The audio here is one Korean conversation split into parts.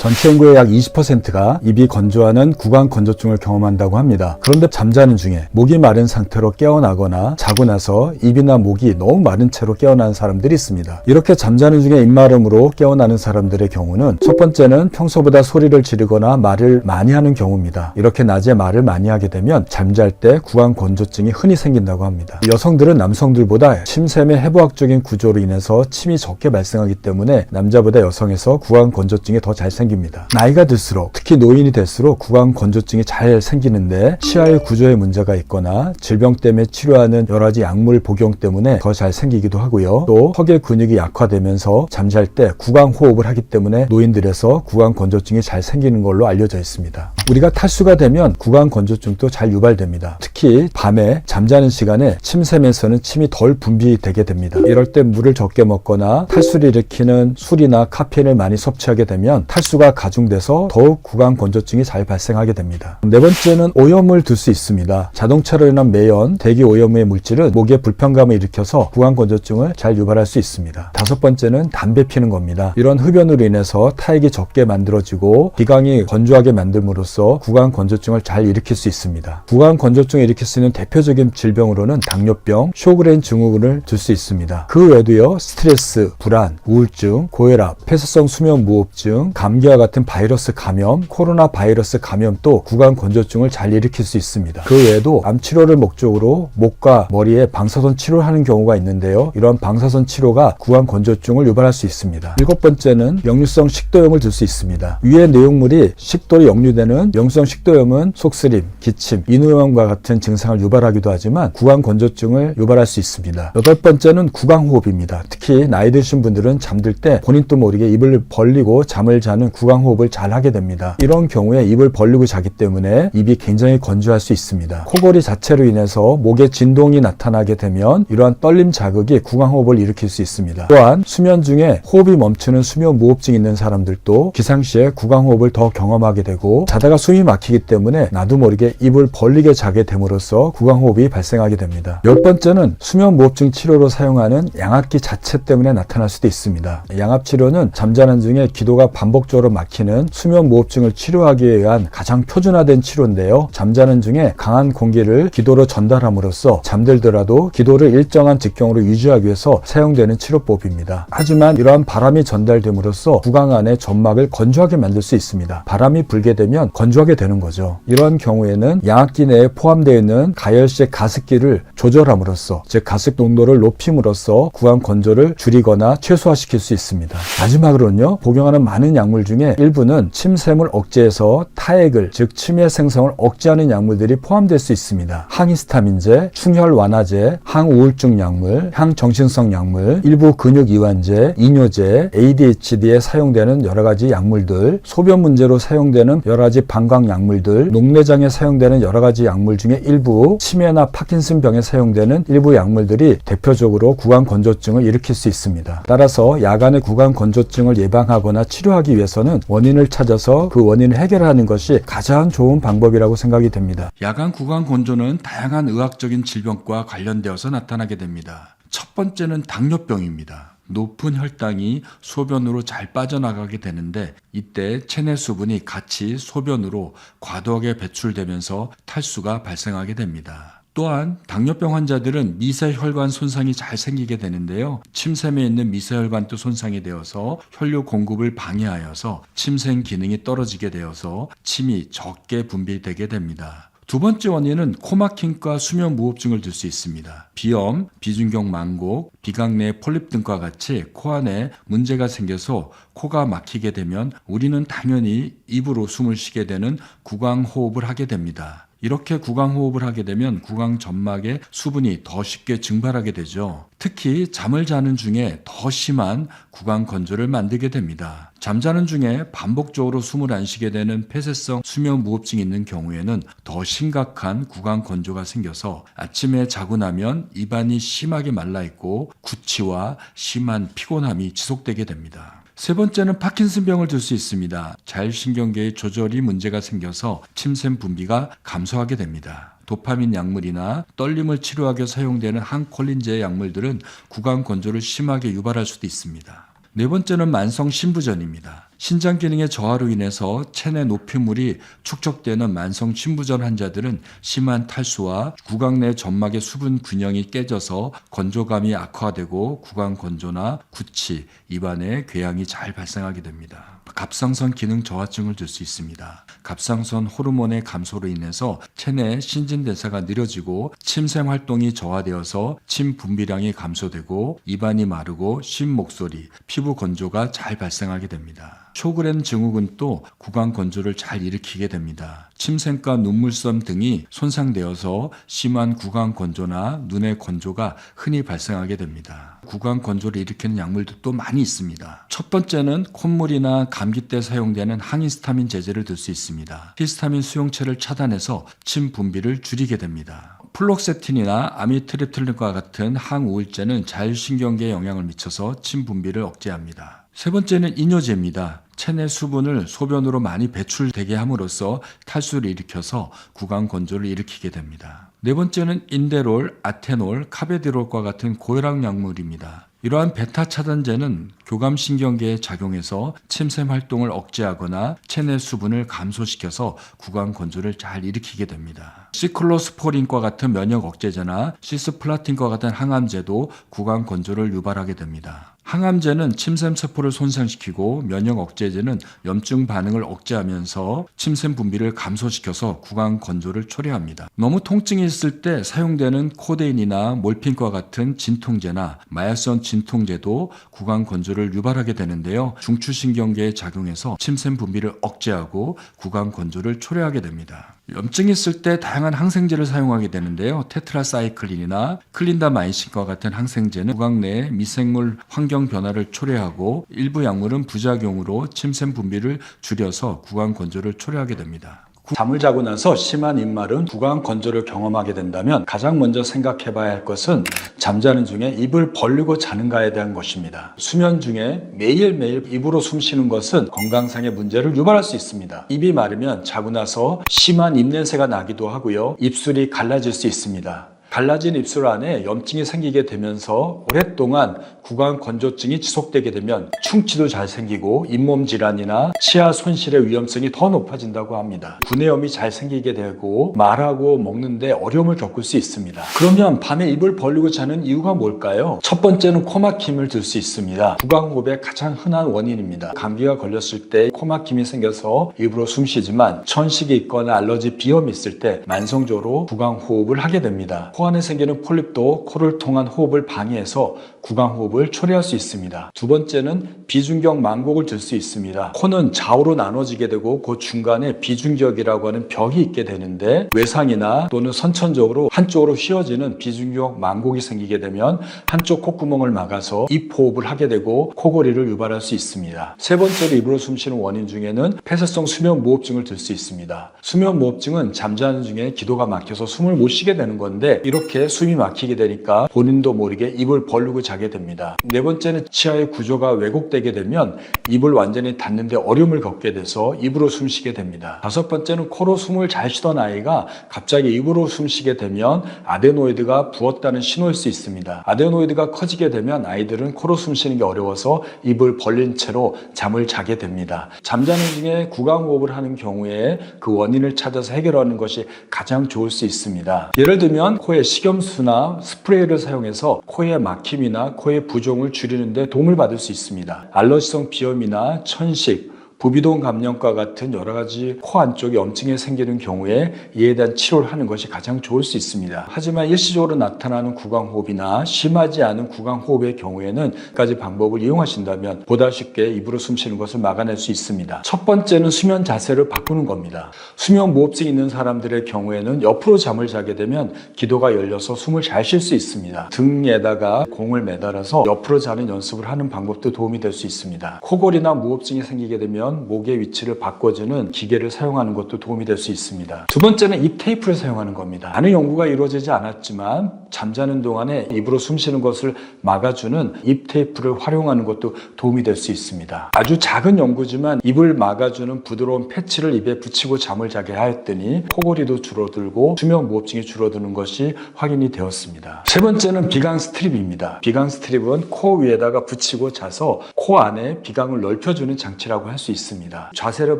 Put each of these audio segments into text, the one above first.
전체 인구의 약 20%가 입이 건조하는 구강 건조증을 경험한다고 합니다. 그런데 잠자는 중에 목이 마른 상태로 깨어나거나 자고 나서 입이나 목이 너무 마른 채로 깨어나는 사람들이 있습니다. 이렇게 잠자는 중에 입마름으로 깨어나는 사람들의 경우는 첫 번째는 평소보다 소리를 지르거나 말을 많이 하는 경우입니다. 이렇게 낮에 말을 많이 하게 되면 잠잘 때 구강 건조증이 흔히 생긴다고 합니다. 여성들은 남성들보다 침샘의 해부학적인 구조로 인해서 침이 적게 발생하기 때문에 남자보다 여성에서 구강 건조증이 더 잘 생깁니다. 나이가 들수록, 특히 노인이 될수록 구강 건조증이 잘 생기는데 치아의 구조에 문제가 있거나 질병 때문에 치료하는 여러 가지 약물 복용 때문에 더 잘 생기기도 하고요. 또 턱의 근육이 약화되면서 잠잘 때 구강 호흡을 하기 때문에 노인들에서 구강 건조증이 잘 생기는 걸로 알려져 있습니다. 우리가 탈수가 되면 구강 건조증도 잘 유발됩니다. 특히 밤에 잠자는 시간에 침샘에서는 침이 덜 분비되게 됩니다. 이럴 때 물을 적게 먹거나 탈수를 일으키는 술이나 카페인을 많이 섭취하게 되면 탈수가 가중돼서 더욱 구강 건조증이 잘 발생하게 됩니다. 네 번째는 오염을 둘 수 있습니다. 자동차로 인한 매연, 대기 오염의 물질은 목에 불편감을 일으켜서 구강 건조증을 잘 유발할 수 있습니다. 다섯 번째는 담배 피는 겁니다. 이런 흡연으로 인해서 타액이 적게 만들어지고 비강이 건조하게 만듦으로써 구강 건조증을 잘 일으킬 수 있습니다. 구강 건조증을 일으킬 수 있는 대표적인 질병으로는 당뇨병, 쇼그렌 증후군을 들 수 있습니다. 그 외에도요, 스트레스, 불안, 우울증, 고혈압, 폐쇄성 수면 무호흡증, 감기와 같은 바이러스 감염, 코로나 바이러스 감염도 구강 건조증을 잘 일으킬 수 있습니다. 그 외에도 암 치료를 목적으로 목과 머리에 방사선 치료를 하는 경우가 있는데요. 이런 방사선 치료가 구강 건조증을 유발할 수 있습니다. 일곱 번째는 역류성 식도염을 들 수 있습니다. 위의 내용물이 식도로 역류되는 역류성 식도염은 속쓰림, 기침, 인후염과 같은 증상을 유발하기도 하지만 구강 건조증을 유발할 수 있습니다. 여덟 번째는 구강호흡입니다. 특히 나이 드신 분들은 잠들 때 본인도 모르게 입을 벌리고 잠을 자는 구강호흡을 잘 하게 됩니다. 이런 경우에 입을 벌리고 자기 때문에 입이 굉장히 건조할 수 있습니다. 코골이 자체로 인해서 목에 진동이 나타나게 되면 이러한 떨림 자극이 구강호흡을 일으킬 수 있습니다. 또한 수면 중에 호흡이 멈추는 수면 무호흡증이 있는 사람들도 기상시에 구강호흡을 더 경험하게 되고 자다가 숨이 막히기 때문에 나도 모르게 입을 벌리게 자게 됨으로써 구강호흡이 발생하게 됩니다. 열 번째는 수면 무호흡증 치료로 사용하는 양압기 자체 때문에 나타날 수도 있습니다. 양압치료는 잠자는 중에 기도가 반복적으로 막히는 수면 무호흡증을 치료하기 위한 가장 표준화된 치료인데요. 잠자는 중에 강한 공기를 기도로 전달함으로써 잠들더라도 기도를 일정한 직경으로 유지하기 위해서 사용되는 치료법입니다. 하지만 이러한 바람이 전달됨으로써 구강 안의 점막을 건조하게 만들 수 있습니다. 바람이 불게 되면 건조하게 되는 거죠. 이런 경우에는 양압기 내에 포함되어 있는 가열식 가습기를 조절함으로써, 즉 가습 농도를 높임으로써 구강 건조를 줄이거나 최소화시킬 수 있습니다. 마지막으로는요, 복용하는 많은 약물 중에 일부는 침샘을 억제해서 타액을, 즉 침의 생성을 억제하는 약물들이 포함될 수 있습니다. 항히스타민제, 충혈 완화제, 항우울증 약물, 항정신성 약물, 일부 근육 이완제, 이뇨제, ADHD에 사용되는 여러 가지 약물들, 소변 문제로 사용되는 여러 가지 방광 약물들, 녹내장에 사용되는 여러 가지 약물 중에 일부, 치매나 파킨슨병에 사용되는 일부 약물들이 대표적으로 구강 건조증을 일으킬 수 있습니다. 따라서 야간의 구강 건조증을 예방하거나 치료하기 위해서는 원인을 찾아서 그 원인을 해결하는 것이 가장 좋은 방법이라고 생각이 됩니다. 야간 구강 건조는 다양한 의학적인 질병과 관련되어서 나타나게 됩니다. 첫 번째는 당뇨병입니다. 높은 혈당이 소변으로 잘 빠져나가게 되는데 이때 체내 수분이 같이 소변으로 과도하게 배출되면서 탈수가 발생하게 됩니다. 또한 당뇨병 환자들은 미세혈관 손상이 잘 생기게 되는데요. 침샘에 있는 미세혈관도 손상이 되어서 혈류 공급을 방해하여서 침샘 기능이 떨어지게 되어서 침이 적게 분비되게 됩니다. 두 번째 원인은 코막힘과 수면 무호흡증을 들 수 있습니다. 비염, 비중격 만곡, 비강 내 폴립 등과 같이 코 안에 문제가 생겨서 코가 막히게 되면 우리는 당연히 입으로 숨을 쉬게 되는 구강호흡을 하게 됩니다. 이렇게 구강호흡을 하게 되면 구강 점막에 수분이 더 쉽게 증발하게 되죠. 특히 잠을 자는 중에 더 심한 구강 건조를 만들게 됩니다. 잠자는 중에 반복적으로 숨을 안 쉬게 되는 폐쇄성 수면 무호흡증이 있는 경우에는 더 심각한 구강 건조가 생겨서 아침에 자고 나면 입안이 심하게 말라있고 구취와 심한 피곤함이 지속되게 됩니다. 세 번째는 파킨슨병을 들 수 있습니다. 자율신경계의 조절이 문제가 생겨서 침샘 분비가 감소하게 됩니다. 도파민 약물이나 떨림을 치료하기 사용되는 항콜린제 약물들은 구강 건조를 심하게 유발할 수도 있습니다. 네 번째는 만성 신부전입니다. 신장 기능의 저하로 인해서 체내 노폐물이 축적되는 만성 침부전 환자들은 심한 탈수와 구강 내 점막의 수분 균형이 깨져서 건조감이 악화되고 구강 건조나 구취, 입안에 궤양이 잘 발생하게 됩니다. 갑상선 기능 저하증을 들 수 있습니다. 갑상선 호르몬의 감소로 인해서 체내 신진대사가 느려지고 침샘 활동이 저하되어서 침 분비량이 감소되고 입안이 마르고 쉰 목소리, 피부 건조가 잘 발생하게 됩니다. 쇼그렌 증후군 또 구강 건조를 잘 일으키게 됩니다. 침샘과 눈물섬 등이 손상되어서 심한 구강 건조나 눈의 건조가 흔히 발생하게 됩니다. 구강 건조를 일으키는 약물도 또 많이 있습니다. 첫 번째는 콧물이나 감기 때 사용되는 항히스타민 제제를 들 수 있습니다. 히스타민 수용체를 차단해서 침 분비를 줄이게 됩니다. 플록세틴이나 아미트립틸린과 같은 항우울제는 자율신경계에 영향을 미쳐서 침 분비를 억제합니다. 세 번째는 이뇨제입니다. 체내 수분을 소변으로 많이 배출되게 함으로써 탈수를 일으켜서 구강 건조를 일으키게 됩니다. 네 번째는 인데롤, 아테놀, 카베디롤과 같은 고혈압 약물입니다. 이러한 베타 차단제는 교감신경계에 작용해서 침샘 활동을 억제하거나 체내 수분을 감소시켜서 구강 건조를 잘 일으키게 됩니다. 시클로스포린과 같은 면역 억제제나 시스플라틴과 같은 항암제도 구강 건조를 유발하게 됩니다. 항암제는 침샘 세포를 손상시키고 면역 억제제는 염증 반응을 억제하면서 침샘 분비를 감소시켜서 구강 건조를 초래합니다. 너무 통증이 있을 때 사용되는 코데인이나 몰핀과 같은 진통제나 마약성 진통제도 구강 건조를 유발하게 되는데요. 중추신경계에 작용해서 침샘 분비를 억제하고 구강 건조를 초래하게 됩니다. 염증이 있을 때 다양한 항생제를 사용하게 되는데요. 테트라사이클린이나 클린다마이신과 같은 항생제는 구강 내에 미생물 환경 변화를 초래하고 일부 약물은 부작용으로 침샘 분비를 줄여서 구강 건조를 초래하게 됩니다. 잠을 자고 나서 심한 입마른 구강 건조를 경험하게 된다면 가장 먼저 생각해 봐야 할 것은 잠자는 중에 입을 벌리고 자는가에 대한 것입니다. 수면 중에 매일매일 입으로 숨 쉬는 것은 건강상의 문제를 유발할 수 있습니다. 입이 마르면 자고 나서 심한 입냄새가 나기도 하고요. 입술이 갈라질 수 있습니다. 갈라진 입술 안에 염증이 생기게 되면서 오랫동안 구강 건조증이 지속되게 되면 충치도 잘 생기고 잇몸 질환이나 치아 손실의 위험성이 더 높아진다고 합니다. 구내염이 잘 생기게 되고 말하고 먹는데 어려움을 겪을 수 있습니다. 그러면 밤에 입을 벌리고 자는 이유가 뭘까요? 첫 번째는 코막힘을 들 수 있습니다. 구강호흡의 가장 흔한 원인입니다. 감기가 걸렸을 때 코막힘이 생겨서 입으로 숨 쉬지만 천식이 있거나 알러지 비염이 있을 때 만성적으로 구강호흡을 하게 됩니다. 코 안에 생기는 폴립도 코를 통한 호흡을 방해해서 구강호흡을 초래할 수 있습니다. 두 번째는 비중격 망곡을 들 수 있습니다. 코는 좌우로 나눠지게 되고 그 중간에 비중격이라고 하는 벽이 있게 되는데 외상이나 또는 선천적으로 한쪽으로 휘어지는 비중격 망곡이 생기게 되면 한쪽 콧구멍을 막아서 입호흡을 하게 되고 코골이를 유발할 수 있습니다. 세 번째로 입으로 숨쉬는 원인 중에는 폐쇄성 수면무호흡증을 들 수 있습니다. 수면무호흡증은 잠자는 중에 기도가 막혀서 숨을 못 쉬게 되는 건데 이렇게 숨이 막히게 되니까 본인도 모르게 입을 벌리고 자게 됩니다. 네 번째는 치아의 구조가 왜곡되게 되면 입을 완전히 닫는데 어려움을 겪게 돼서 입으로 숨쉬게 됩니다. 다섯 번째는 코로 숨을 잘 쉬던 아이가 갑자기 입으로 숨쉬게 되면 아데노이드가 부었다는 신호일 수 있습니다. 아데노이드가 커지게 되면 아이들은 코로 숨쉬는 게 어려워서 입을 벌린 채로 잠을 자게 됩니다. 잠자는 중에 구강호흡을 하는 경우에 그 원인을 찾아서 해결하는 것이 가장 좋을 수 있습니다. 예를 들면 코에 식염수나 스프레이를 사용해서 코의 막힘이나 코의 부종을 줄이는 데 도움을 받을 수 있습니다. 알러지성 비염이나 천식, 부비동 감염과 같은 여러 가지 코 안쪽에 염증이 생기는 경우에 이에 대한 치료를 하는 것이 가장 좋을 수 있습니다. 하지만 일시적으로 나타나는 구강호흡이나 심하지 않은 구강호흡의 경우에는 까지 방법을 이용하신다면 보다 쉽게 입으로 숨쉬는 것을 막아낼 수 있습니다. 첫 번째는 수면 자세를 바꾸는 겁니다. 수면 무호흡증이 있는 사람들의 경우에는 옆으로 잠을 자게 되면 기도가 열려서 숨을 잘 쉴 수 있습니다. 등에다가 공을 매달아서 옆으로 자는 연습을 하는 방법도 도움이 될 수 있습니다. 코골이나 무호흡증이 생기게 되면 되면 목의 위치를 바꿔주는 기계를 사용하는 것도 도움이 될 수 있습니다. 두 번째는 입 테이프를 사용하는 겁니다. 많은 연구가 이루어지지 않았지만 잠자는 동안에 입으로 숨 쉬는 것을 막아주는 입 테이프를 활용하는 것도 도움이 될 수 있습니다. 아주 작은 연구지만 입을 막아주는 부드러운 패치를 입에 붙이고 잠을 자게 하였더니 코골이도 줄어들고 수면 무호흡증이 줄어드는 것이 확인이 되었습니다. 세 번째는 비강 스트립입니다. 비강 스트립은 코 위에다가 붙이고 자서 코 안에 비강을 넓혀주는 장치라고 할 수 있습니다. 자세를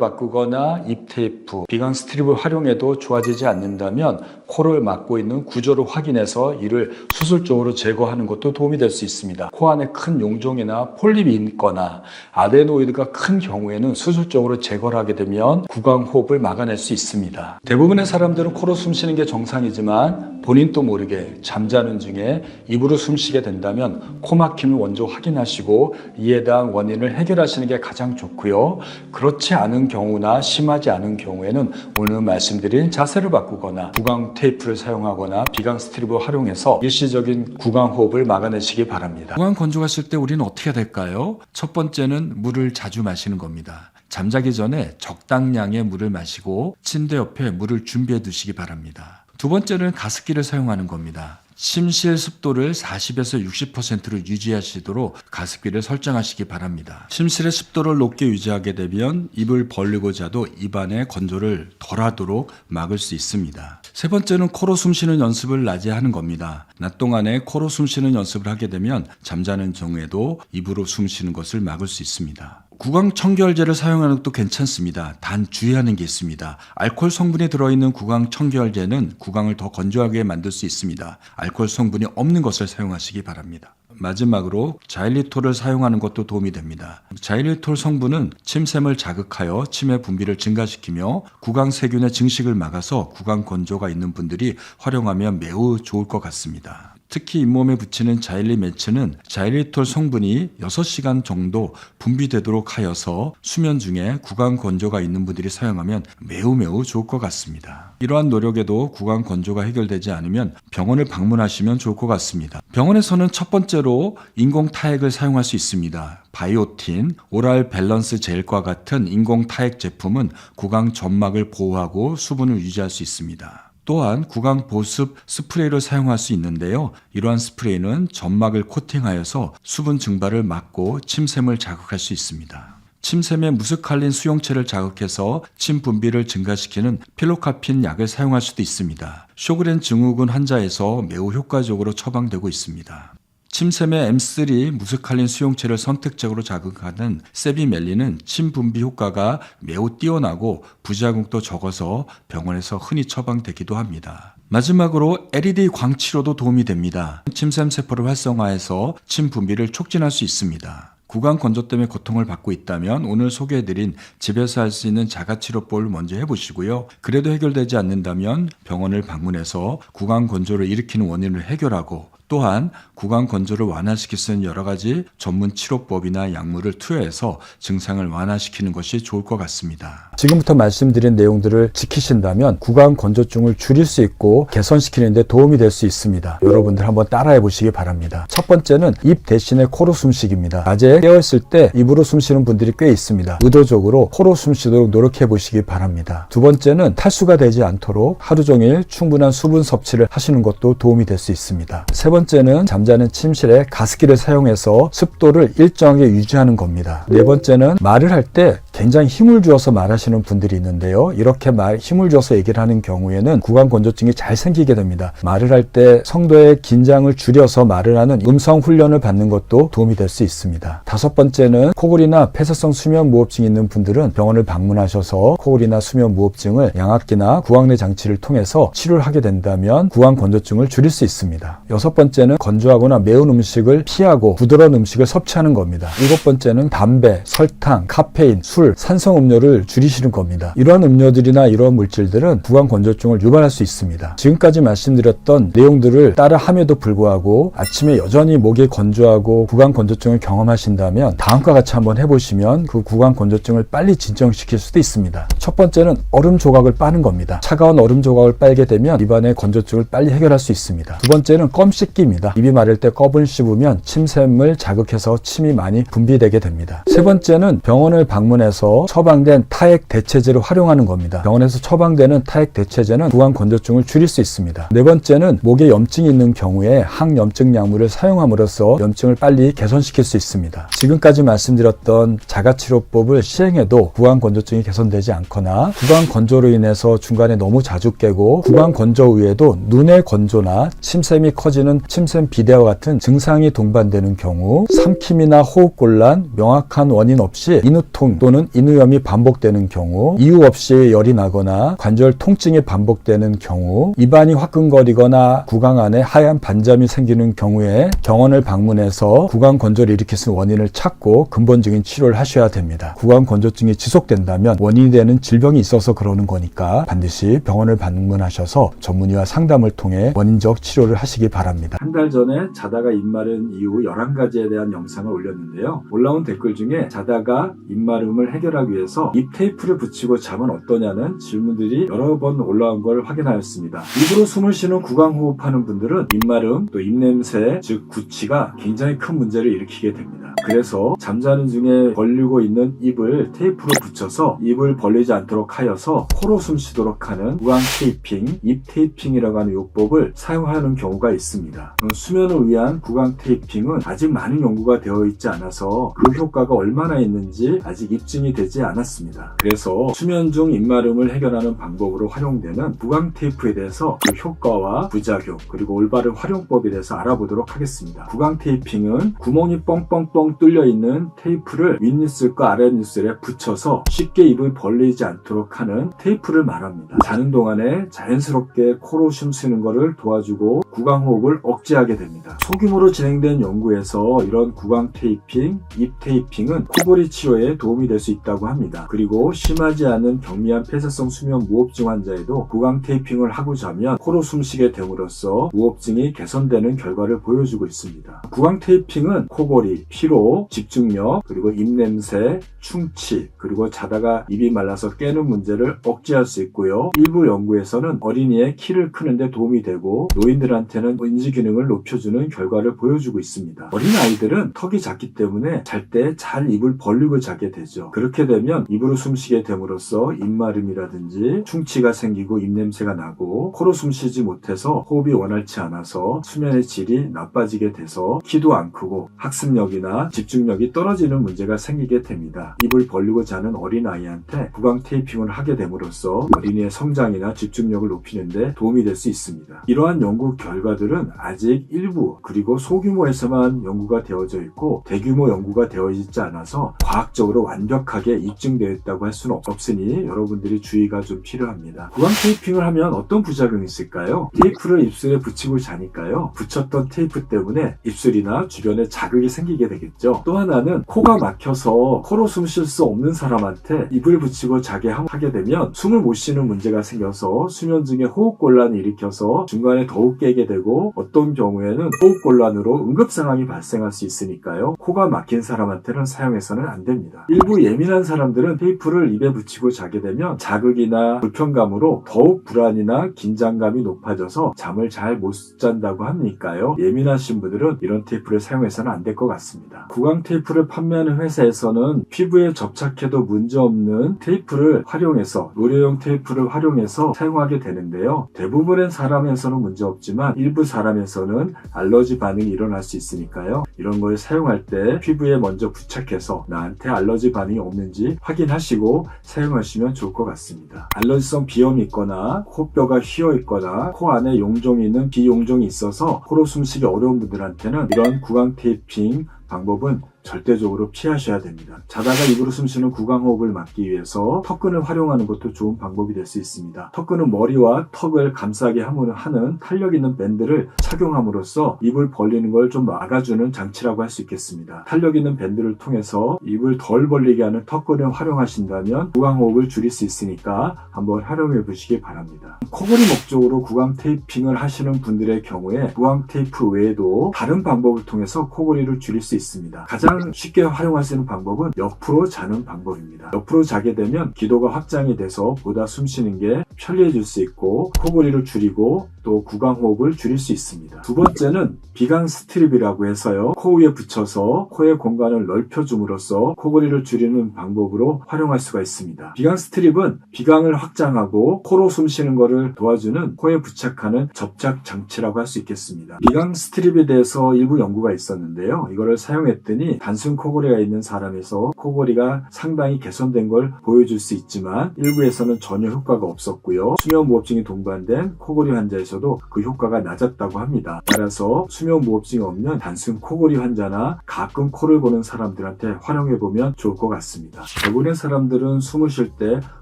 바꾸거나 입 테이프, 비강 스트립을 활용해도 좋아지지 않는다면 코를 막고 있는 구조를 확인해서 이를 수술적으로 제거하는 것도 도움이 될 수 있습니다. 코 안에 큰 용종이나 폴립이 있거나 아데노이드가 큰 경우에는 수술적으로 제거를 하게 되면 구강호흡을 막아낼 수 있습니다. 대부분의 사람들은 코로 숨 쉬는 게 정상이지만 본인도 모르게 잠자는 중에 입으로 숨 쉬게 된다면 코 막힘을 먼저 확인하시고 이에 대한 원인을 해결하시는 게 가장 좋고요. 그렇지 않은 경우나 심하지 않은 경우에는 오늘 말씀드린 자세를 바꾸거나 구강 테이프를 사용하거나 비강 스트립을 활용해서 일시적인 구강 호흡을 막아내시기 바랍니다. 구강 건조하실 때 우리는 어떻게 해야 될까요? 첫 번째는 물을 자주 마시는 겁니다. 잠자기 전에 적당량의 물을 마시고 침대 옆에 물을 준비해 두시기 바랍니다. 두 번째는 가습기를 사용하는 겁니다. 침실 습도를 40에서 60%로 유지하시도록 가습기를 설정하시기 바랍니다. 침실의 습도를 높게 유지하게 되면 입을 벌리고 자도 입안의 건조를 덜하도록 막을 수 있습니다. 세 번째는 코로 숨쉬는 연습을 낮에 하는 겁니다. 낮 동안에 코로 숨쉬는 연습을 하게 되면 잠자는 중에도 입으로 숨쉬는 것을 막을 수 있습니다. 구강 청결제를 사용하는 것도 괜찮습니다. 단 주의하는 게 있습니다. 알코올 성분이 들어있는 구강 청결제는 구강을 더 건조하게 만들 수 있습니다. 알코올 성분이 없는 것을 사용하시기 바랍니다. 마지막으로 자일리톨을 사용하는 것도 도움이 됩니다. 자일리톨 성분은 침샘을 자극하여 침의 분비를 증가시키며 구강 세균의 증식을 막아서 구강 건조가 있는 분들이 활용하면 매우 좋을 것 같습니다. 특히 잇몸에 붙이는 자일리 매치는 자일리톨 성분이 6시간 정도 분비되도록 하여서 수면 중에 구강 건조가 있는 분들이 사용하면 매우 좋을 것 같습니다. 이러한 노력에도 구강 건조가 해결되지 않으면 병원을 방문하시면 좋을 것 같습니다. 병원에서는 첫 번째로 인공 타액을 사용할 수 있습니다. 바이오틴, 오랄 밸런스 젤과 같은 인공 타액 제품은 구강 점막을 보호하고 수분을 유지할 수 있습니다. 또한 구강 보습 스프레이를 사용할 수 있는데요. 이러한 스프레이는 점막을 코팅하여서 수분 증발을 막고 침샘을 자극할 수 있습니다. 침샘에 무스칼린 수용체를 자극해서 침 분비를 증가시키는 필로카핀 약을 사용할 수도 있습니다. 쇼그렌 증후군 환자에서 매우 효과적으로 처방되고 있습니다. 침샘의 M3 무스칼린 수용체를 선택적으로 자극하는 세비멜린은 침 분비 효과가 매우 뛰어나고 부작용도 적어서 병원에서 흔히 처방되기도 합니다. 마지막으로 LED 광치료도 도움이 됩니다. 침샘 세포를 활성화해서 침 분비를 촉진할 수 있습니다. 구강 건조 때문에 고통을 받고 있다면 오늘 소개해드린 집에서 할 수 있는 자가치료법을 먼저 해보시고요. 그래도 해결되지 않는다면 병원을 방문해서 구강 건조를 일으키는 원인을 해결하고 또한 구강 건조를 완화시킬 수 있는 여러 가지 전문 치료법이나 약물을 투여해서 증상을 완화시키는 것이 좋을 것 같습니다. 지금부터 말씀드린 내용들을 지키신다면 구강 건조증을 줄일 수 있고 개선시키는 데 도움이 될 수 있습니다. 여러분들 한번 따라해 보시기 바랍니다. 첫 번째는 입 대신에 코로 숨쉬기입니다. 낮에 깨어있을 때 입으로 숨쉬는 분들이 꽤 있습니다. 의도적으로 코로 숨쉬도록 노력해 보시기 바랍니다. 두 번째는 탈수가 되지 않도록 하루 종일 충분한 수분 섭취를 하시는 것도 도움이 될 수 있습니다. 세 번째는 잠자는 침실에 가습기를 사용해서 습도를 일정하게 유지하는 겁니다. 네 번째는 말을 할 때 굉장히 힘을 주어서 말하시는 분들이 있는데요. 이렇게 힘을 줘서 얘기를 하는 경우에는 구강 건조증이 잘 생기게 됩니다. 말을 할 때 성도의 긴장을 줄여서 말을 하는 음성 훈련을 받는 것도 도움이 될 수 있습니다. 다섯 번째는 코골이나 폐쇄성 수면 무호흡증이 있는 분들은 병원을 방문하셔서 코골이나 수면 무호흡증을 양압기나 구강내 장치를 통해서 치료를 하게 된다면 구강 건조증을 줄일 수 있습니다. 여섯 번째는 건조하거나 매운 음식을 피하고 부드러운 음식을 섭취하는 겁니다. 일곱 번째는 담배, 설탕, 카페인, 술, 산성 음료를 줄이시는 겁니다. 이러한 음료들이나 이러한 물질들은 구강 건조증을 유발할 수 있습니다. 지금까지 말씀드렸던 내용들을 따라 함에도 불구하고 아침에 여전히 목이 건조하고 구강 건조증을 경험하신다면 다음과 같이 한번 해보시면 그 구강 건조증을 빨리 진정시킬 수도 있습니다. 첫 번째는 얼음 조각을 빠는 겁니다. 차가운 얼음 조각을 빨게 되면 입안의 건조증을 빨리 해결할 수 있습니다. 두 번째는 껌 씹기 씻기입니다. 입이 마를 때 껍을 씹으면 침샘을 자극해서 침이 많이 분비되게 됩니다. 세 번째는 병원을 방문해서 처방된 타액 대체제를 활용하는 겁니다. 병원에서 처방되는 타액 대체제는 구강 건조증을 줄일 수 있습니다. 네 번째는 목에 염증이 있는 경우에 항염증 약물을 사용함으로써 염증을 빨리 개선시킬 수 있습니다. 지금까지 말씀드렸던 자가치료법을 시행해도 구강 건조증이 개선되지 않거나 구강 건조로 인해서 중간에 너무 자주 깨고 구강 건조 외에도 눈의 건조나 침샘이 커지는 침샘 비대와 같은 증상이 동반되는 경우, 삼킴이나 호흡곤란, 명확한 원인 없이 인후통 또는 인후염이 반복되는 경우, 이유 없이 열이 나거나 관절 통증이 반복되는 경우, 입안이 화끈거리거나 구강 안에 하얀 반점이 생기는 경우에 병원을 방문해서 구강 건조를 일으킬 수 있는 원인을 찾고 근본적인 치료를 하셔야 됩니다. 구강 건조증이 지속된다면 원인이 되는 질병이 있어서 그러는 거니까 반드시 병원을 방문하셔서 전문의와 상담을 통해 원인적 치료를 하시기 바랍니다. 한 달 전에 자다가 입 마른 이유 11가지에 대한 영상을 올렸는데요. 올라온 댓글 중에 자다가 입 마름을 해결하기 위해서 입 테이프를 붙이고 자면 어떠냐는 질문들이 여러 번 올라온 걸 확인하였습니다. 입으로 숨을 쉬는 구강호흡하는 분들은 입마름 또 입냄새 즉 구취가 굉장히 큰 문제를 일으키게 됩니다. 그래서 잠자는 중에 벌리고 있는 입을 테이프로 붙여서 입을 벌리지 않도록 하여서 코로 숨 쉬도록 하는 구강 테이핑, 입 테이핑이라고 하는 요법을 사용하는 경우가 있습니다. 수면을 위한 구강 테이핑은 아직 많은 연구가 되어 있지 않아서 그 효과가 얼마나 있는지 아직 입증이 되지 않았습니다. 그래서 수면 중 입마름을 해결하는 방법으로 활용되는 구강 테이프에 대해서 그 효과와 부작용 그리고 올바른 활용법에 대해서 알아보도록 하겠습니다. 구강 테이핑은 구멍이 뻥뻥뻥 뚫려 있는 테이프를 윗입술과 아랫입술에 붙여서 쉽게 입을 벌리지 않도록 하는 테이프를 말합니다. 자는 동안에 자연스럽게 코로 숨쉬는 것을 도와주고 구강호흡을 억제하게 됩니다. 소규모로 진행된 연구에서 이런 구강 테이핑, 입 테이핑은 코골이 치료에 도움이 될 수 있다고 합니다. 그리고 심하지 않은 경미한 폐쇄성 수면 무호흡증 환자에도 구강 테이핑을 하고 자면 코로 숨쉬게 됨으로써 무호흡증이 개선되는 결과를 보여주고 있습니다. 구강 테이핑은 코골이, 피로, 집중력, 그리고 입냄새, 충치, 그리고 자다가 입이 말라서 깨는 문제를 억제할 수 있고요. 일부 연구에서는 어린이의 키를 크는데 도움이 되고 노인들한테는 인지 기능을 높여주는 결과를 보여주고 있습니다. 어린아이들은 턱이 작기 때문에 잘 때 잘 입을 벌리고 자게 되죠. 그렇게 되면 입으로 숨쉬게 됨으로써 입마름이라든지 충치가 생기고 입냄새가 나고 코로 숨쉬지 못해서 호흡이 원활치 않아서 수면의 질이 나빠지게 돼서 키도 안 크고 학습력이나 집중력이 떨어지는 문제가 생기게 됩니다. 입을 벌리고 자는 어린아이한테 구강 테이핑을 하게 됨으로써 어린이의 성장이나 집중력을 높이는 데 도움이 될 수 있습니다. 이러한 연구 결과들은 아직 일부 그리고 소규모에서만 연구가 되어져 있고 대규모 연구가 되어 있지 않아서 과학적으로 완벽하게 입증되어 있다고 할 수는 없으니 여러분들이 주의가 좀 필요합니다. 구강 테이핑을 하면 어떤 부작용이 있을까요? 테이프를 입술에 붙이고 자니까요. 붙였던 테이프 때문에 입술이나 주변에 자극이 생기게 되겠죠. 또 하나는 코가 막혀서 코로 숨 쉴 수 없는 사람한테 입을 붙이고 자게 하게 되면 숨을 못 쉬는 문제가 생겨서 수면 중에 호흡곤란을 일으켜서 중간에 더욱 깨게 되고 어떤 경우에는 호흡곤란으로 응급상황이 발생할 수 있으니까요. 코가 막힌 사람한테는 사용해서는 안 됩니다. 일부 예민한 사람들은 테이프를 입에 붙이고 자게 되면 자극이나 불편감으로 더욱 불안이나 긴장감이 높아져서 잠을 잘 못 잔다고 하니까요. 예민하신 분들은 이런 테이프를 사용해서는 안 될 것 같습니다. 구강 테이프를 판매하는 회사에서는 피부에 접착해도 문제없는 테이프를 활용해서 의료용 테이프를 활용해서 사용하게 되는데요. 대부분의 사람에서는 문제없지만 일부 사람에서는 알러지 반응이 일어날 수 있으니까요. 이런 걸 사용할 때 피부에 먼저 부착해서 나한테 알러지 반응이 없는지 확인하시고 사용하시면 좋을 것 같습니다. 알러지성 비염이 있거나 코뼈가 휘어 있거나 코 안에 용종이 있는 비용종이 있어서 코로 숨쉬기 어려운 분들한테는 이런 구강 테이핑 방법은 절대적으로 피하셔야 됩니다. 자다가 입으로 숨쉬는 구강호흡을 막기 위해서 턱끈을 활용하는 것도 좋은 방법이 될 수 있습니다. 턱끈은 머리와 턱을 감싸게 하는 탄력 있는 밴드를 착용함으로써 입을 벌리는 걸 좀 막아주는 장치라고 할 수 있겠습니다. 탄력 있는 밴드를 통해서 입을 덜 벌리게 하는 턱끈을 활용하신다면 구강호흡을 줄일 수 있으니까 한번 활용해 보시기 바랍니다. 코골이 목적으로 구강 테이핑을 하시는 분들의 경우에 구강 테이프 외에도 다른 방법을 통해서 코골이를 줄일 수 있습니다. 가장 가장 쉽게 활용할 수 있는 방법은 옆으로 자는 방법입니다. 옆으로 자게 되면 기도가 확장이 돼서 보다 숨 쉬는 게 편리해질 수 있고 코골이를 줄이고 또 구강호흡을 줄일 수 있습니다. 두 번째는 비강 스트립이라고 해서요. 코 위에 붙여서 코의 공간을 넓혀줌으로써 코골이를 줄이는 방법으로 활용할 수가 있습니다. 비강 스트립은 비강을 확장하고 코로 숨 쉬는 것을 도와주는 코에 부착하는 접착 장치라고 할 수 있겠습니다. 비강 스트립에 대해서 일부 연구가 있었는데요. 이거를 사용했더니 단순 코골이가 있는 사람에서 코골이가 상당히 개선된 걸 보여줄 수 있지만 일부에서는 전혀 효과가 없었고요. 수면무호흡증이 동반된 코골이 환자에서도 그 효과가 낮았다고 합니다. 따라서 수면무호흡증이 없는 단순 코골이 환자나 가끔 코를 고는 사람들한테 활용해보면 좋을 것 같습니다. 대부분의 사람들은 숨을 쉴 때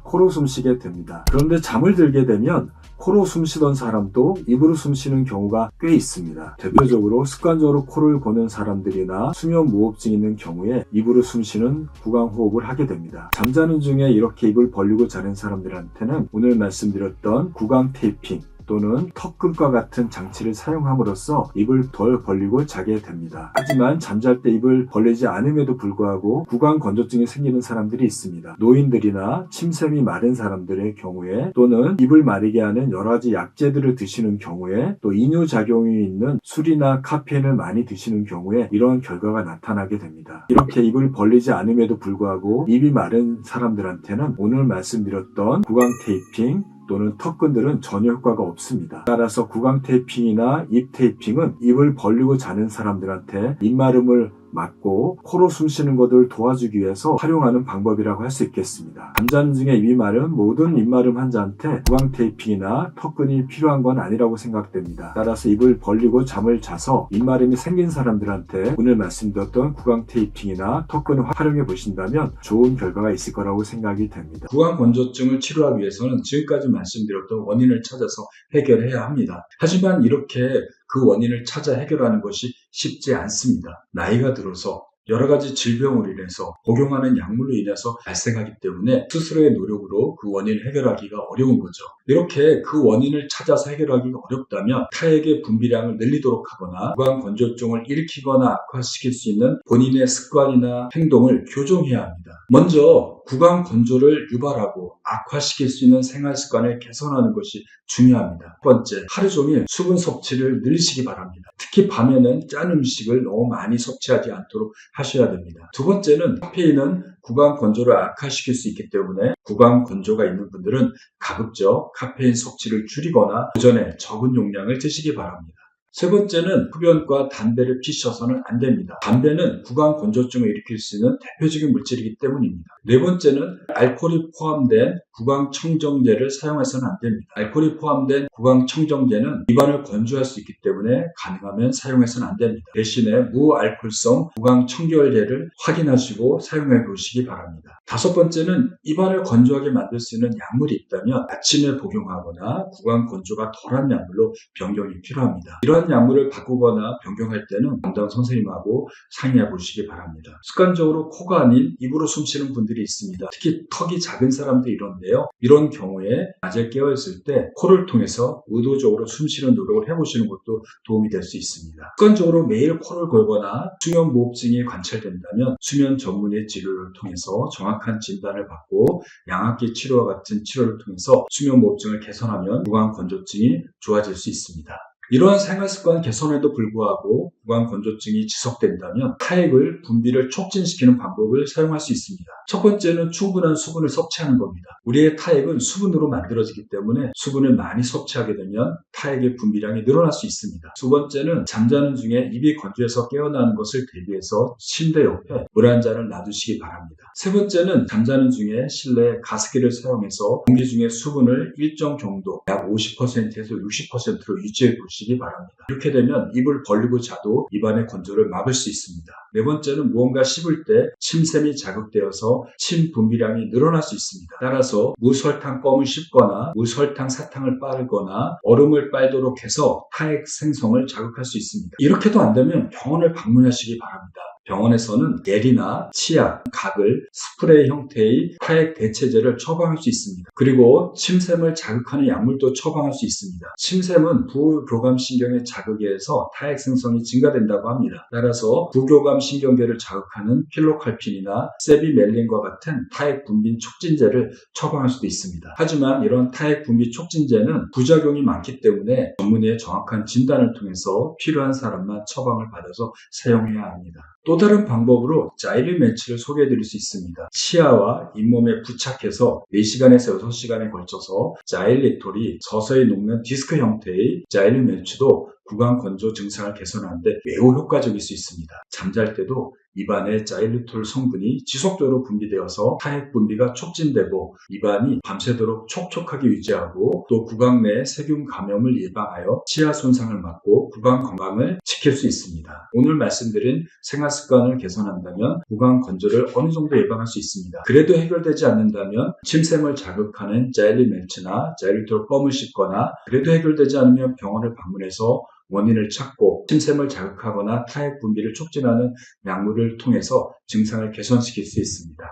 코로 숨쉬게 됩니다. 그런데 잠을 들게 되면 코로 숨쉬던 사람도 입으로 숨쉬는 경우가 꽤 있습니다. 대표적으로 습관적으로 코를 고는 사람들이나 수면무호흡증이 있는 경우에 입으로 숨쉬는 구강호흡을 하게 됩니다. 잠자는 중에 이렇게 입을 벌리고 자는 사람들한테는 오늘 말씀드렸던 구강 테이핑 또는 턱끈과 같은 장치를 사용함으로써 입을 덜 벌리고 자게 됩니다. 하지만 잠잘 때 입을 벌리지 않음에도 불구하고 구강 건조증이 생기는 사람들이 있습니다. 노인들이나 침샘이 마른 사람들의 경우에 또는 입을 마르게 하는 여러 가지 약재들을 드시는 경우에 또 이뇨작용이 있는 술이나 카페인을 많이 드시는 경우에 이런 결과가 나타나게 됩니다. 이렇게 입을 벌리지 않음에도 불구하고 입이 마른 사람들한테는 오늘 말씀드렸던 구강 테이핑 또는 턱끈들은 전혀 효과가 없습니다. 따라서 구강 테이핑이나 입 테이핑은 입을 벌리고 자는 사람들한테 입마름을 막고 코로 숨쉬는 것을 도와주기 위해서 활용하는 방법이라고 할 수 있겠습니다. 잠자는 중에 입이 마른 모든 입마름 환자한테 구강 테이핑이나 턱끈이 필요한 건 아니라고 생각됩니다. 따라서 입을 벌리고 잠을 자서 입마름이 생긴 사람들한테 오늘 말씀드렸던 구강 테이핑이나 턱끈을 활용해 보신다면 좋은 결과가 있을 거라고 생각이 됩니다. 구강 건조증을 치료하기 위해서는 지금까지 말씀드렸던 원인을 찾아서 해결해야 합니다. 하지만 이렇게 그 원인을 찾아 해결하는 것이 쉽지 않습니다. 나이가 들어서 여러 가지 질병으로 인해서 복용하는 약물로 인해서 발생하기 때문에 스스로의 노력으로 그 원인을 해결하기가 어려운 거죠. 이렇게 그 원인을 찾아서 해결하기가 어렵다면 타액의 분비량을 늘리도록 하거나 구강 건조증을 일으키거나 악화시킬 수 있는 본인의 습관이나 행동을 교정해야 합니다. 먼저 구강 건조를 유발하고 악화시킬 수 있는 생활 습관을 개선하는 것이 중요합니다. 첫 번째, 하루 종일 수분 섭취를 늘리시기 바랍니다. 특히 밤에는 짠 음식을 너무 많이 섭취하지 않도록 하셔야 됩니다. 두 번째는 카페인은 구강 건조를 악화시킬 수 있기 때문에 구강 건조가 있는 분들은 가급적 카페인 섭취를 줄이거나 오전에 적은 용량을 드시기 바랍니다. 세 번째는 흡연과 담배를 피셔서는 안 됩니다. 담배는 구강 건조증을 일으킬 수 있는 대표적인 물질이기 때문입니다. 네 번째는 알코올이 포함된 구강 청정제를 사용해서는 안 됩니다. 알코올이 포함된 구강 청정제는 입안을 건조할 수 있기 때문에 가능하면 사용해서는 안 됩니다. 대신에 무알코올성 구강 청결제를 확인하시고 사용해 보시기 바랍니다. 다섯 번째는 입안을 건조하게 만들 수 있는 약물이 있다면 아침에 복용하거나 구강 건조가 덜한 약물로 변경이 필요합니다. 이러한 약물을 바꾸거나 변경할 때는 담당 선생님하고 상의해 보시기 바랍니다. 습관적으로 코가 아닌 입으로 숨 쉬는 분들이 있습니다. 특히 턱이 작은 사람들이 이런데요. 이런 경우에 낮에 깨어있을 때 코를 통해서 의도적으로 숨 쉬는 노력을 해보시는 것도 도움이 될 수 있습니다. 습관적으로 매일 코를 골거나 수면 무호흡증이 관찰된다면 수면 전문의 치료를 통해서 정확한 진단을 받고 양압기 치료와 같은 치료를 통해서 수면 무호흡증을 개선하면 구강 건조증이 좋아질 수 있습니다. 이러한 생활습관 개선에도 불구하고 구강 건조증이 지속된다면 타액을 분비를 촉진시키는 방법을 사용할 수 있습니다. 첫 번째는 충분한 수분을 섭취하는 겁니다. 우리의 타액은 수분으로 만들어지기 때문에 수분을 많이 섭취하게 되면 타액의 분비량이 늘어날 수 있습니다. 두 번째는 잠자는 중에 입이 건조해서 깨어나는 것을 대비해서 침대 옆에 물 한 잔을 놔두시기 바랍니다. 세 번째는 잠자는 중에 실내 가습기를 사용해서 공기 중에 수분을 일정 정도 약 50%에서 60%로 유지해 두시기 바랍니다. 이렇게 되면 입을 벌리고 자도 입안의 건조를 막을 수 있습니다. 네 번째는 무언가 씹을 때 침샘이 자극되어서 침 분비량이 늘어날 수 있습니다. 따라서 무설탕 껌을 씹거나 무설탕 사탕을 빨거나 얼음을 빨도록 해서 타액 생성을 자극할 수 있습니다. 이렇게도 안 되면 병원을 방문하시기 바랍니다. 병원에서는 겔이나 치약, 각을 스프레이 형태의 타액 대체제를 처방할 수 있습니다. 그리고 침샘을 자극하는 약물도 처방할 수 있습니다. 침샘은 부교감신경의 자극에 의해서 타액 생성이 증가된다고 합니다. 따라서 부교감신경계를 자극하는 필로칼핀이나 세비멜린과 같은 타액 분비 촉진제를 처방할 수도 있습니다. 하지만 이런 타액 분비 촉진제는 부작용이 많기 때문에 전문의의 정확한 진단을 통해서 필요한 사람만 처방을 받아서 사용해야 합니다. 또 다른 방법으로 자일리매치를 소개해드릴 수 있습니다. 치아와 잇몸에 부착해서 4시간에서 6시간에 걸쳐서 자일리톨이 서서히 녹는 디스크 형태의 자일리매치도 구강 건조 증상을 개선하는 데 매우 효과적일 수 있습니다. 잠잘 때도 입안에 자일리톨 성분이 지속적으로 분비되어서 타액 분비가 촉진되고 입안이 밤새도록 촉촉하게 유지하고 또 구강 내 세균 감염을 예방하여 치아 손상을 막고 구강 건강을 지킬 수 있습니다. 오늘 말씀드린 생활 습관을 개선한다면 구강 건조를 어느 정도 예방할 수 있습니다. 그래도 해결되지 않는다면 침샘을 자극하는 자일리멜치나 자일리톨 껌을 씹거나 그래도 해결되지 않으면 병원을 방문해서 원인을 찾고 침샘을 자극하거나 타액 분비를 촉진하는 약물을 통해서 증상을 개선시킬 수 있습니다.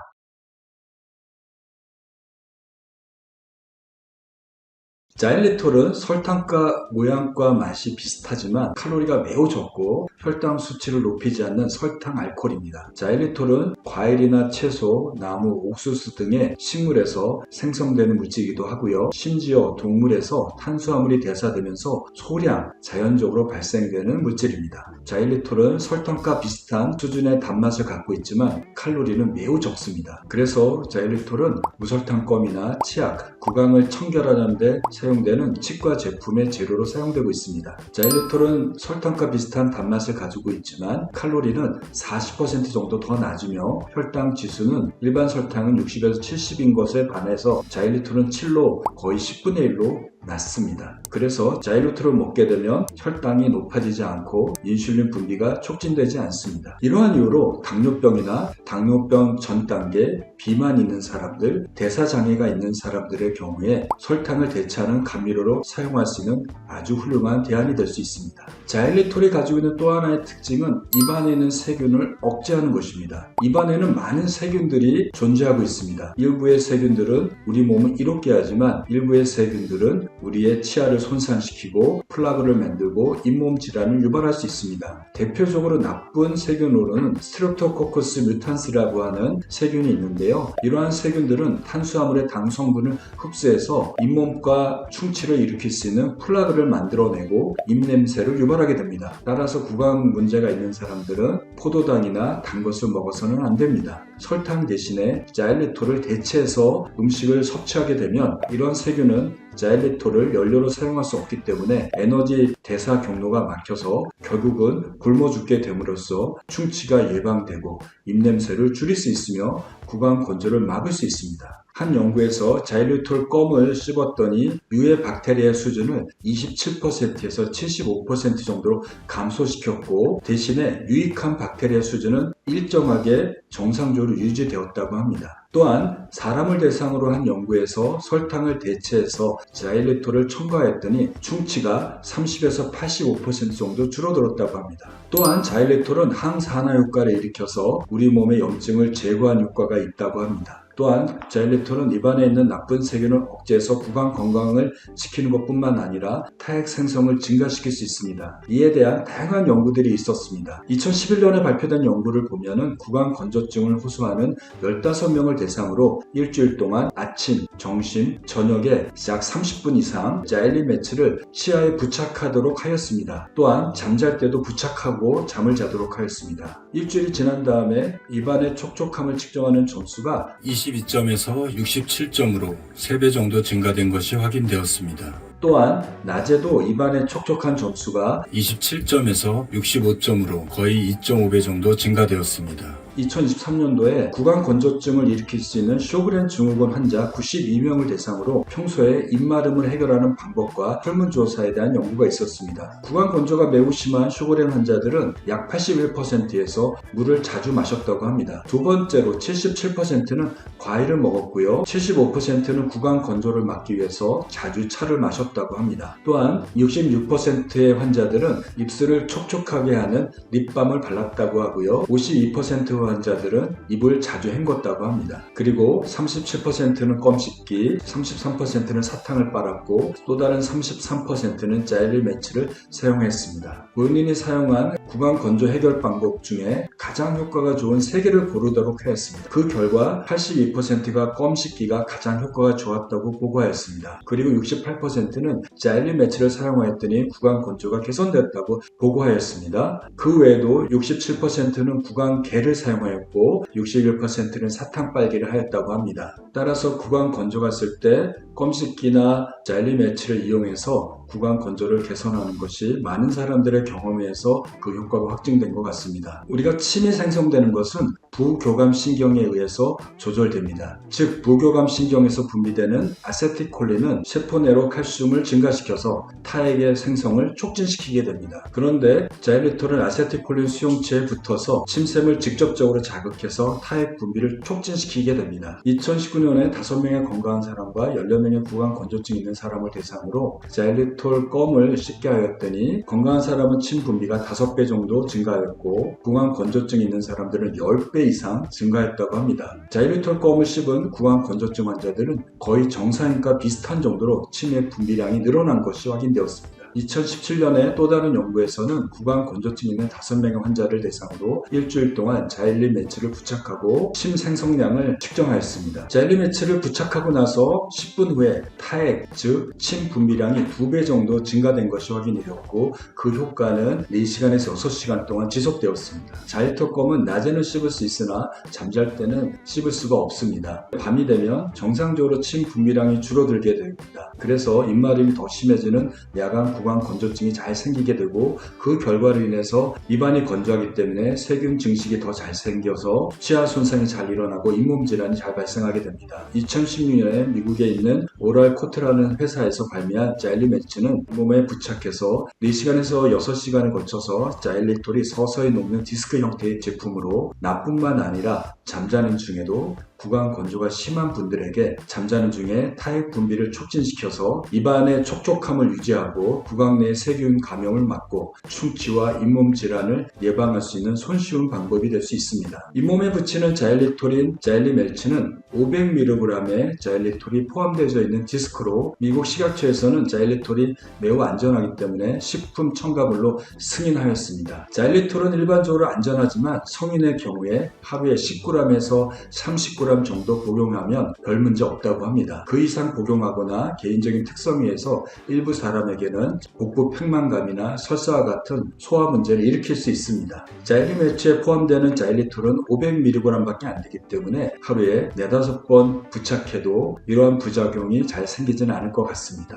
자일리톨은 설탕과 모양과 맛이 비슷하지만 칼로리가 매우 적고 혈당 수치를 높이지 않는 설탕 알코올입니다. 자일리톨은 과일이나 채소, 나무, 옥수수 등의 식물에서 생성되는 물질이기도 하고요. 심지어 동물에서 탄수화물이 대사되면서 소량 자연적으로 발생되는 물질입니다. 자일리톨은 설탕과 비슷한 수준의 단맛을 갖고 있지만 칼로리는 매우 적습니다. 그래서 자일리톨은 무설탕 껌이나 치약, 구강을 청결하는 데 사용되는 치과 제품의 재료로 사용되고 있습니다. 자일리톨은 설탕과 비슷한 단맛을 가지고 있지만 칼로리는 40% 정도 더 낮으며 혈당 지수는 일반 설탕은 60에서 70인 것에 반해서 자일리톨은 7로 거의 10분의 1로 낮습니다. 그래서 자일리톨을 먹게 되면 혈당이 높아지지 않고 인슐린 분비가 촉진되지 않습니다. 이러한 이유로 당뇨병이나 당뇨병 전 단계, 비만 있는 사람들, 대사장애가 있는 사람들의 경우에 설탕을 대체하는 감미료로 사용할 수 있는 아주 훌륭한 대안이 될 수 있습니다. 자일리톨이 가지고 있는 또 하나의 특징은 입안에 있는 세균을 억제하는 것입니다. 입안에는 많은 세균들이 존재하고 있습니다. 일부의 세균들은 우리 몸을 이롭게 하지만 일부의 세균들은 우리의 치아를 손상시키고 플라그를 만들고 잇몸 질환을 유발할 수 있습니다. 대표적으로 나쁜 세균으로는 스트랩토코커스 뮤탄스라고 하는 세균이 있는데요. 이러한 세균들은 탄수화물의 당 성분을 흡수해서 잇몸과 충치를 일으킬 수 있는 플라그를 만들어내고 입냄새를 유발하게 됩니다. 따라서 구강 문제가 있는 사람들은 포도당이나 단 것을 먹어서는 안 됩니다. 설탕 대신에 자일리톨을 대체해서 음식을 섭취하게 되면 이런 세균은 자일리톨을 연료로 사용할 수 없기 때문에 에너지 대사 경로가 막혀서 결국은 굶어 죽게 됨으로써 충치가 예방되고 입냄새를 줄일 수 있으며 구강 건조를 막을 수 있습니다. 한 연구에서 자일리톨 껌을 씹었더니 유해 박테리아 수준을 27%에서 75% 정도로 감소시켰고 대신에 유익한 박테리아 수준은 일정하게 정상적으로 유지되었다고 합니다. 또한 사람을 대상으로 한 연구에서 설탕을 대체해서 자일리톨을 첨가했더니 충치가 30에서 85% 정도 줄어들었다고 합니다. 또한 자일리톨은 항산화 효과를 일으켜서 우리 몸의 염증을 제거하는 효과가 있다고 합니다. 또한 자일리톨은 입안에 있는 나쁜 세균을 억제해서 구강 건강을 지키는 것뿐만 아니라 타액 생성을 증가시킬 수 있습니다. 이에 대한 다양한 연구들이 있었습니다. 2011년에 발표된 연구를 보면은 구강 건조증을 호소하는 15명을 대상으로 일주일 동안 아침, 점심, 저녁에 약 30분 이상 자일리매치를 치아에 부착하도록 하였습니다. 또한 잠잘 때도 부착하고 잠을 자도록 하였습니다. 일주일이 지난 다음에 입안의 촉촉함을 측정하는 점수가 22점에서 67점으로 3배 정도 증가된 것이 확인되었습니다. 또한 낮에도 입안의 촉촉한 점수가 27점에서 65점으로 거의 2.5배 정도 증가되었습니다. 2023년도에 구강 건조증을 일으킬 수 있는 쇼그렌 증후군 환자 92명을 대상으로 평소에 입마름을 해결하는 방법과 설문조사에 대한 연구가 있었습니다. 구강 건조가 매우 심한 쇼그렌 환자들은 약 81%에서 물을 자주 마셨다고 합니다. 두 번째로 77%는 과일을 먹었고요. 75%는 구강 건조를 막기 위해서 자주 차를 마셨다고 합니다. 또한 66%의 환자들은 입술을 촉촉하게 하는 립밤을 발랐다고 하고요. 52% 환자들은 입을 자주 헹궜다고 합니다. 그리고 37%는 껌 씹기, 33%는 사탕을 빨았고 또 다른 33%는 젤리 매치를 사용했습니다. 본인이 사용한 구강 건조 해결 방법 중에 가장 효과가 좋은 3개를 고르도록 하였습니다. 그 결과 82%가 껌 씹기가 가장 효과가 좋았다고 보고하였습니다. 그리고 68%는 젤리 매치를 사용하였더니 구강 건조가 개선되었다고 보고하였습니다. 그 외에도 67%는 구강 겔을 사용하였고 61%는 사탕 빨기를 하였다고 합니다. 따라서 구강 건조가 쓸 때 껌 씹기나 젤리 매치를 이용해서 구강 건조를 개선하는 것이 많은 사람들의 경험에 의해서 그 효과가 확증된 것 같습니다. 우리가 침이 생성되는 것은 부교감 신경에 의해서 조절됩니다. 즉 부교감 신경에서 분비되는 아세틸콜린은 세포 내로 칼슘을 증가시켜서 타액의 생성을 촉진시키게 됩니다. 그런데 자일리톨은 아세틸콜린 수용체에 붙어서 침샘을 직접적으로 자극해서 타액 분비를 촉진시키게 됩니다. 2019년에 5명의 건강한 사람과 14명의 구강 건조증이 있는 사람을 대상으로 자일리톨 껌을 씹게 하였더니 건강한 사람은 침 분비가 5배 정도 증가하였고 구강 건조증이 있는 사람들은 10배 이상 증가했다고 합니다. 자일리톨 껌을 씹은 구강 건조증 환자들은 거의 정상인과 비슷한 정도로 침의 분비량이 늘어난 것이 확인되었습니다. 2017년에 또 다른 연구에서는 구강 건조증이 있는 5명의 환자를 대상으로 일주일 동안 자일리 매치를 부착하고 침 생성량을 측정하였습니다. 자일리 매치를 부착하고 나서 10분 후에 타액, 즉 침 분비량이 2배 정도 증가된 것이 확인이 되었고 그 효과는 4시간에서 6시간 동안 지속되었습니다. 자일리톨 껌은 낮에는 씹을 수 있으나 잠잘 때는 씹을 수가 없습니다. 밤이 되면 정상적으로 침 분비량이 줄어들게 됩니다. 그래서 입마름이 더 심해지는 야간 구강 건조증이 잘 생기게 되고 그 결과로 인해서 입안이 건조하기 때문에 세균 증식이 더 잘 생겨서 치아 손상이 잘 일어나고 잇몸 질환이 잘 발생하게 됩니다. 2016년에 미국에 있는 오랄 코트라는 회사에서 발매한 자일리 매치는 몸에 부착해서 4시간에서 6시간을 거쳐서 자일리톨이 서서히 녹는 디스크 형태의 제품으로 나뿐만 아니라 잠자는 중에도 구강 건조가 심한 분들에게 잠자는 중에 타액 분비를 촉진시켜서 입안의 촉촉함을 유지하고 구강 내 세균 감염을 막고 충치와 잇몸 질환을 예방할 수 있는 손쉬운 방법이 될 수 있습니다. 잇몸에 붙이는 자일리톨인 자일리 멜치는 500mg의 자일리톨이 포함되어 있는 디스크로 미국 식약처에서는 자일리톨이 매우 안전하기 때문에 식품 첨가물로 승인하였습니다. 자일리톨은 일반적으로 안전하지만 성인의 경우에 하루에 10g에서 30g 정도 복용하면 별 문제 없다고 합니다. 그 이상 복용하거나 개인적인 특성에 의해서 일부 사람에게는 복부 팽만감이나 설사와 같은 소화 문제를 일으킬 수 있습니다. 자일리 매치에 포함되는 자일리톨은 500mg밖에 안 되기 때문에 하루에 4-5번 부착해도 이러한 부작용이 잘 생기지는 않을 것 같습니다.